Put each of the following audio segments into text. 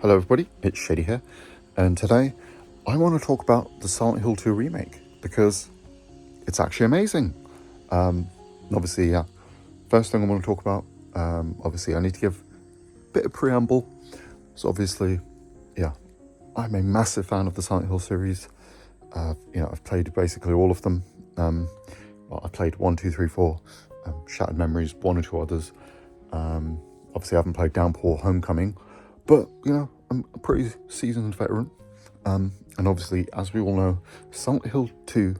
Hello everybody, it's Shady here, and today I want to talk about the Silent Hill 2 remake because it's actually amazing. Obviously, yeah, first thing I want to talk about, obviously I need to give a bit of preamble. So obviously, yeah, I'm a massive fan of the Silent Hill series. I've played basically all of them. I played 1, 2, 3, 4, Shattered Memories, one or two others. Obviously I haven't played Downpour Homecoming, but, I'm a pretty seasoned veteran. And obviously, as we all know, Silent Hill 2,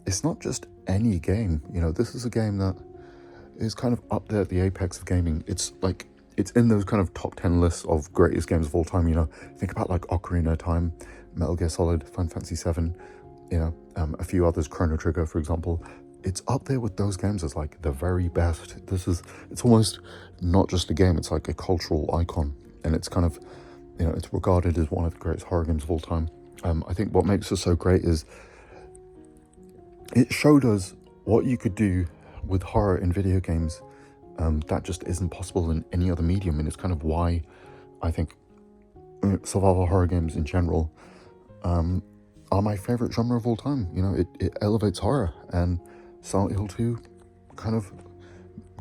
it's not just any game. This is a game that is kind of up there at the apex of gaming. It's in those kind of top 10 lists of greatest games of all time. Think about like Ocarina of Time, Metal Gear Solid, Final Fantasy 7, a few others, Chrono Trigger, for example. It's up there with those games as like the very best. It's almost not just a game, it's like a cultural icon. And it's kind of, it's regarded as one of the greatest horror games of all time. I think what makes it so great is it showed us what you could do with horror in video games that just isn't possible in any other medium. And it's kind of why I think survival horror games in general are my favorite genre of all time. It elevates horror, and Silent Hill 2 kind of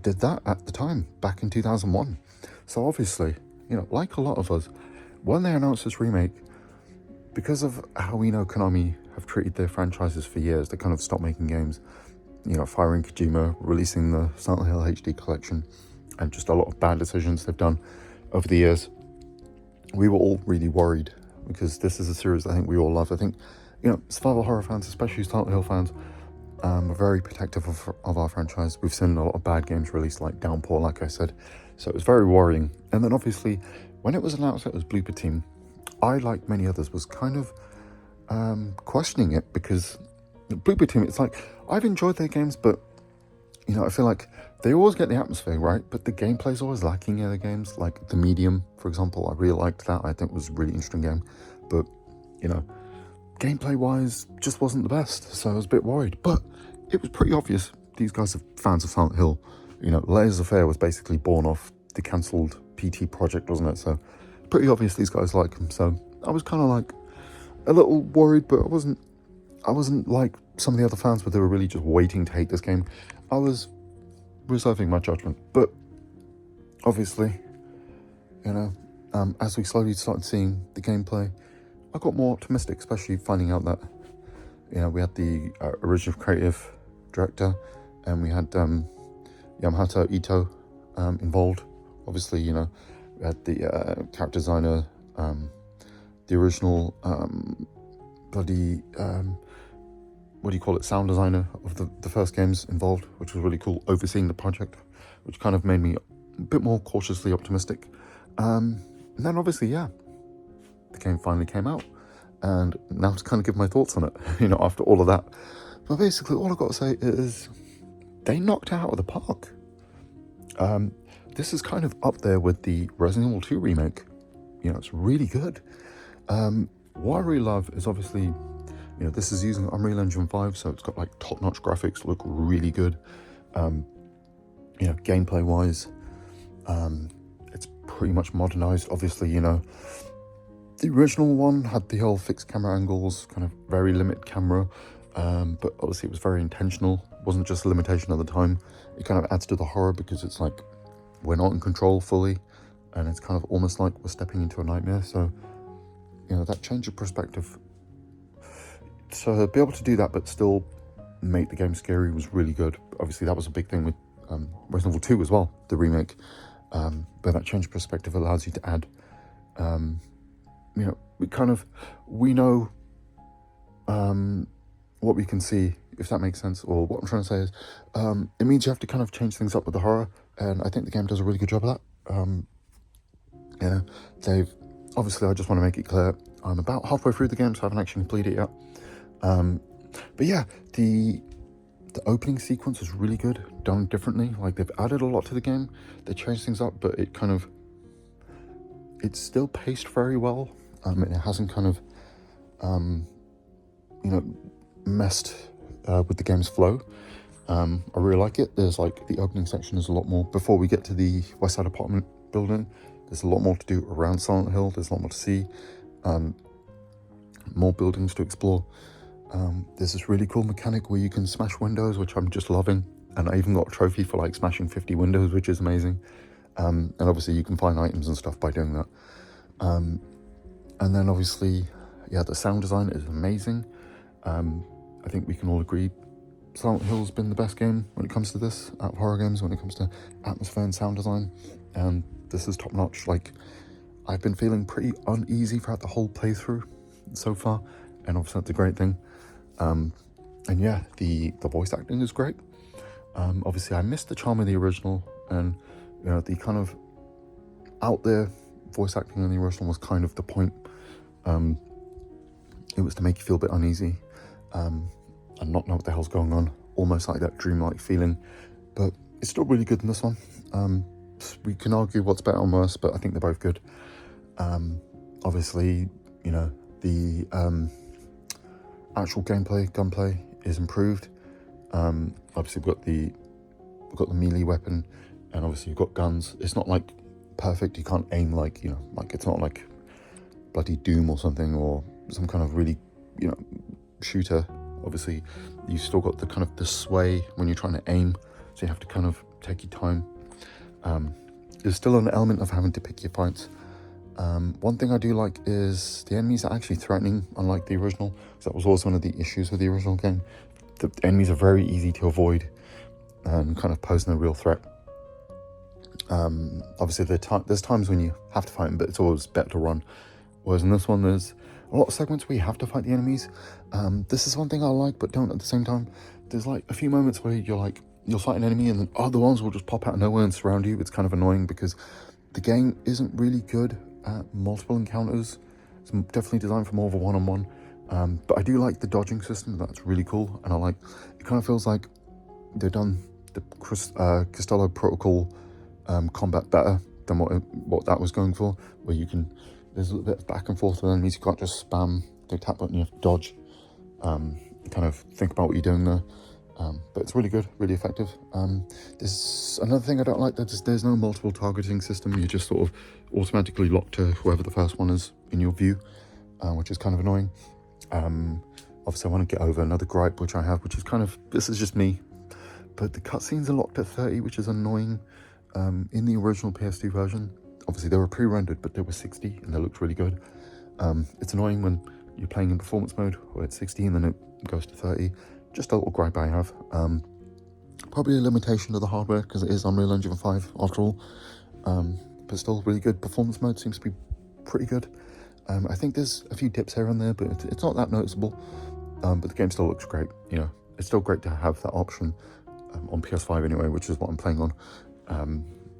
did that at the time, back in 2001. So obviously, like a lot of us, when they announced this remake, because of how we know Konami have treated their franchises for years, they kind of stopped making games, firing Kojima, releasing the Silent Hill HD collection, and just a lot of bad decisions they've done over the years. We were all really worried, because this is a series I think we all love. I think, survival horror fans, especially Silent Hill fans, are very protective of our franchise. We've seen a lot of bad games released, like Downpour, like I said. So it was very worrying. And then obviously, when it was announced it was Blooper Team, I, like many others, was kind of questioning it, because Blooper Team, it's like, I've enjoyed their games, but, I feel like they always get the atmosphere right, but the gameplay's always lacking in their games. Like The Medium, for example, I really liked that. I think it was a really interesting game. But, gameplay-wise, just wasn't the best, so I was a bit worried. But it was pretty obvious these guys are fans of Silent Hill. Layers of Fear was basically born off the cancelled PT project, wasn't it? So pretty obvious these guys like him. So I was kind of like a little worried, but I wasn't like some of the other fans where they were really just waiting to hate this game. I was reserving my judgment. But obviously, as we slowly started seeing the gameplay, I got more optimistic, especially finding out that, we had the original creative director, and we had Yamahata Ito involved. Obviously, we had the character designer, the original sound designer of the first games involved, which was really cool, overseeing the project, which kind of made me a bit more cautiously optimistic. And then obviously, the game finally came out, and now to kind of give my thoughts on it, after all of that. But basically, all I've got to say is they knocked it out of the park. This is kind of up there with the Resident Evil 2 remake. It's really good. What I really love is obviously, this is using Unreal Engine 5, so it's got like top-notch graphics, look really good. Gameplay-wise, it's pretty much modernized. Obviously, the original one had the whole fixed camera angles, kind of very limited camera, but obviously it was very intentional. It wasn't just a limitation at the time. It kind of adds to the horror, because it's like we're not in control fully, and it's kind of almost like we're stepping into a nightmare. So, that change of perspective. So to be able to do that, but still make the game scary, was really good. Obviously, that was a big thing with Resident Evil 2 as well, the remake. But that change of perspective allows you to add, we know what we can see, if that makes sense. Or what I'm trying to say is, it means you have to kind of change things up with the horror, and I think the game does a really good job of that. Obviously, I just want to make it clear, I'm about halfway through the game, so I haven't actually completed it yet. But yeah, the opening sequence is really good, done differently. Like, they've added a lot to the game, they changed things up, but it's still paced very well. It hasn't kind of, messed with the game's flow. I really like it. There's like, the opening section is a lot more, before we get to the West Side apartment building, There's a lot more to do around Silent Hill. There's a lot more to see, more buildings to explore. There's this really cool mechanic where you can smash windows, which I'm just loving. And I even got a trophy for like smashing 50 windows, which is amazing. And obviously you can find items and stuff by doing that. And then obviously, yeah, the sound design is amazing. I think we can all agree Silent Hill's been the best game when it comes to this, out of horror games, when it comes to atmosphere and sound design. And this is top notch. Like, I've been feeling pretty uneasy throughout the whole playthrough so far, and obviously that's a great thing. And yeah, the voice acting is great. Obviously I missed the charm of the original, and you know, the kind of out there voice acting in the original was kind of the point. It was to make you feel a bit uneasy, and not know what the hell's going on, almost like that dreamlike feeling. But it's still really good in this one. We can argue what's better or worse, but I think they're both good. Obviously, you know, the actual gunplay is improved. Obviously we've got the melee weapon, and obviously you've got guns. It's not like perfect. You can't aim like, you know, like it's not like bloody Doom or something, or some kind of really, you know, shooter. Obviously you still got the kind of the sway when you're trying to aim, so you have to kind of take your time. There's still an element of having to pick your fights. One thing I do like is the enemies are actually threatening, unlike the original. So that was also one of the issues with the original game. The enemies are very easy to avoid and kind of posing a real threat. Obviously there's times when you have to fight them, but it's always better to run. Whereas in this one, there's a lot of segments where you have to fight the enemies. This is one thing I like, but don't at the same time. There's like a few moments where you'll fight an enemy and then other ones will just pop out of nowhere and surround you. It's kind of annoying because the game isn't really good at multiple encounters. It's definitely designed for more of a one-on-one. But I do like the dodging system. That's really cool, and I like it. Kind of feels like they've done the Costello Protocol combat better than what that was going for, where there's a little bit of back and forth with enemies. You can't just spam the tap button, you have to dodge, kind of think about what you're doing there. But it's really good, really effective. There's another thing I don't like, that there's no multiple targeting system. You're just sort of automatically locked to whoever the first one is in your view, which is kind of annoying. Obviously I want to get over another gripe which I have, which is kind of, this is just me, but the cutscenes are locked at 30, which is annoying. In the original PS2 version, obviously they were pre-rendered, but they were 60 and they looked really good. It's annoying when you're playing in performance mode where it's 60 and then it goes to 30. Just a little gripe I have. Probably a limitation of the hardware because it is Unreal Engine 5 after all. But still really good. Performance mode seems to be pretty good. I think there's a few dips here and there, but it's not that noticeable. But the game still looks great. You know, it's still great to have that option on PS5 anyway, which is what I'm playing on.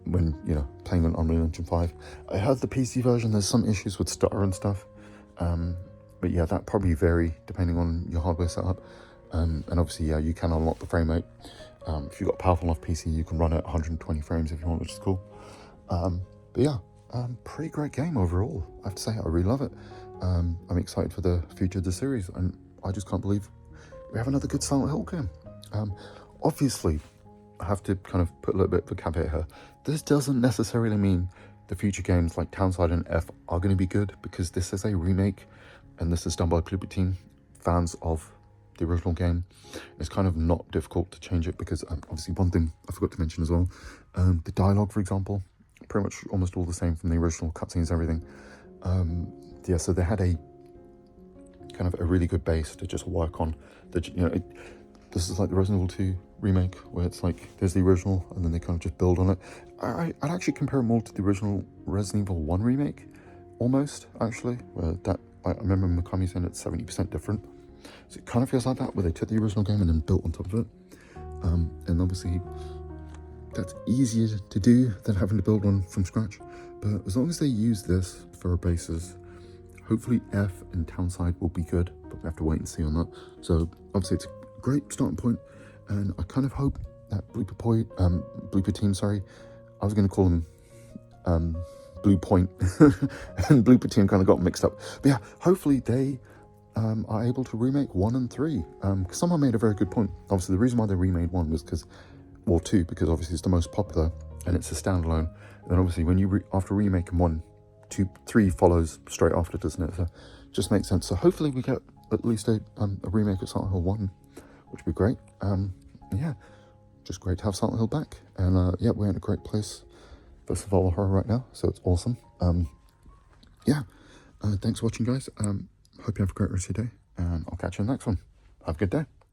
When, you know, playing on Unreal Engine 5. I heard the PC version, there's some issues with stutter and stuff. But yeah, that probably vary depending on your hardware setup. And obviously, yeah, you can unlock the frame rate. If you've got a powerful enough PC, you can run at 120 frames if you want, which is cool. But yeah, pretty great game overall. I have to say, I really love it. I'm excited for the future of the series, and I just can't believe we have another good Silent Hill game. Obviously, I have to kind of put a little bit of a caveat here. This doesn't necessarily mean the future games like Townside and F are going to be good, because this is a remake, and this is done by Bloober Team, fans of the original game. It's kind of not difficult to change it, because obviously one thing I forgot to mention as well, the dialogue, for example, pretty much almost all the same from the original, cutscenes, everything. Yeah, so they had a kind of a really good base to just work on. That, you know, this is like the Resident Evil 2 remake, where it's like there's the original and then they kind of just build on it. I'd actually compare it more to the original Resident Evil 1 remake, almost, actually, where that, I remember Mikami saying it's 70% different. So it kind of feels like that, where they took the original game and then built on top of it. And obviously that's easier to do than having to build one from scratch. But as long as they use this for a basis, hopefully F and Townside will be good, but we have to wait and see on that. So obviously it's a great starting point, and I kind of hope that Bloober Team, sorry, I was going to call them Blue Point, and Bloober Team kind of got mixed up. But yeah, hopefully they are able to remake 1 and 3, because someone made a very good point. Obviously the reason why they remade 1 was because, well, 2, because obviously it's the most popular, and it's a standalone. And then obviously when you after remaking 1, 2, 3 follows straight after, doesn't it? So it just makes sense. So hopefully we get at least a remake of Silent Hill 1, which would be great. Yeah, just great to have Silent Hill back. And yeah, we're in a great place for survival horror right now, so it's awesome. Yeah, thanks for watching, guys. Hope you have a great rest of your day, and I'll catch you in the next one. Have a good day.